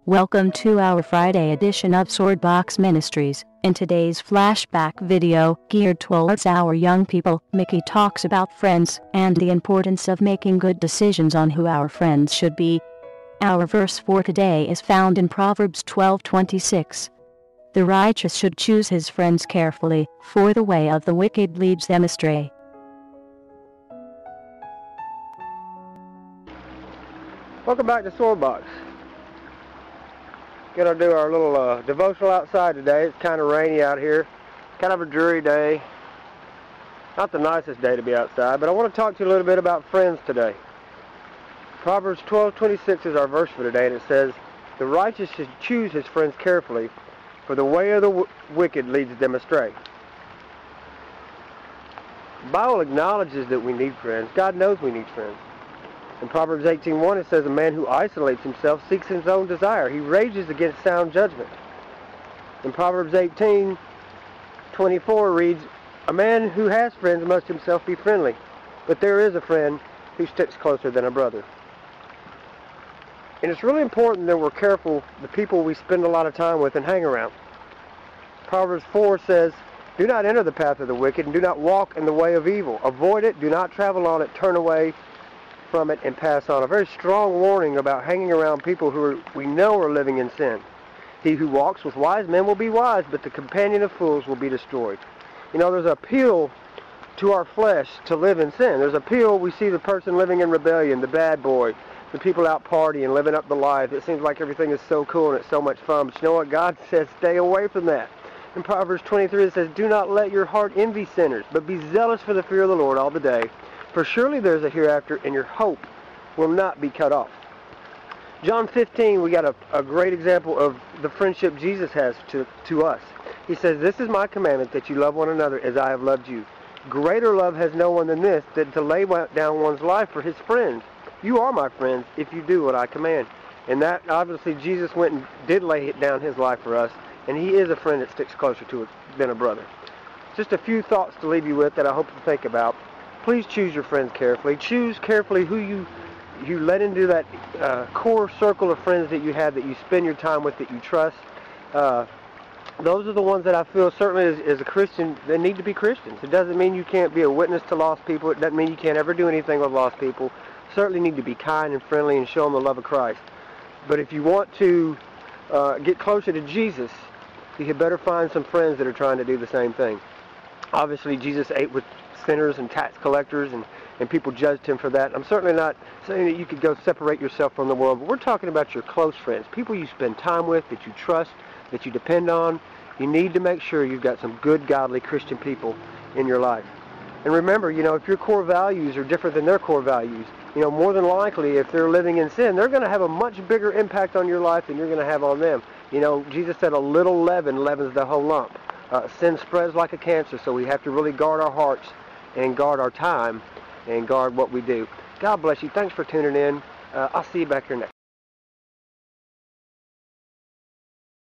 Welcome to our Friday edition of Swordbox Ministries. In today's flashback video, geared towards our young people, Mickey talks about friends and the importance of making good decisions on who our friends should be. Our verse for today is found in Proverbs 12:26. The righteous should choose his friends carefully, for the way of the wicked leads them astray. Welcome back to Swordbox. Gonna do our little devotional outside today. It's kind of rainy out here, kind of a dreary day. Not the nicest day to be outside, but I want to talk to you a little bit about friends today. Proverbs 12:26 is our verse for today, and it says, "The righteous should choose his friends carefully, for the way of the wicked leads them astray." The Bible acknowledges that we need friends. God knows we need friends. In Proverbs 18:1 it says, "A man who isolates himself seeks his own desire. He rages against sound judgment." In Proverbs 18:24 reads, "A man who has friends must himself be friendly, but there is a friend who sticks closer than a brother." And it's really important that we're careful the people we spend a lot of time with and hang around. Proverbs 4 says, "Do not enter the path of the wicked, and do not walk in the way of evil. Avoid it, do not travel on it, turn away from it and pass on." A very strong warning about hanging around people who we know are living in sin. "He who walks with wise men will be wise, but the companion of fools will be destroyed." You know, there's an appeal to our flesh to live in sin. There's an appeal, we see the person living in rebellion, the bad boy, the people out partying, living up the life. It seems like everything is so cool and it's so much fun, but you know what? God says stay away from that. In Proverbs 23 it says, "Do not let your heart envy sinners, but be zealous for the fear of the Lord all the day. For surely there's a hereafter, and your hope will not be cut off." John 15, we got a great example of the friendship Jesus has to us. He says, "This is my commandment, that you love one another as I have loved you. Greater love has no one than this, than to lay down one's life for his friends. You are my friends if you do what I command." And that, obviously, Jesus went and did lay down his life for us, and he is a friend that sticks closer to us than a brother. Just a few thoughts to leave you with that I hope to think about. Please choose your friends carefully. Choose carefully who you let into that core circle of friends that you have, that you spend your time with, that you trust. Those are the ones that I feel certainly as a Christian, they need to be Christians. It doesn't mean you can't be a witness to lost people. It doesn't mean you can't ever do anything with lost people. Certainly need to be kind and friendly and show them the love of Christ. But if you want to get closer to Jesus, you had better find some friends that are trying to do the same thing. Obviously, Jesus ate with sinners and tax collectors, and people judged him for that. I'm certainly not saying that you could go separate yourself from the world, but we're talking about your close friends, people you spend time with, that you trust, that you depend on. You need to make sure you've got some good, godly Christian people in your life. And remember, you know, if your core values are different than their core values, you know, more than likely, if they're living in sin, they're going to have a much bigger impact on your life than you're going to have on them. You know, Jesus said a little leaven leavens the whole lump. Sin spreads like a cancer, so we have to really guard our hearts and guard our time and guard what we do. God bless you. Thanks for tuning in. I'll see you back here next.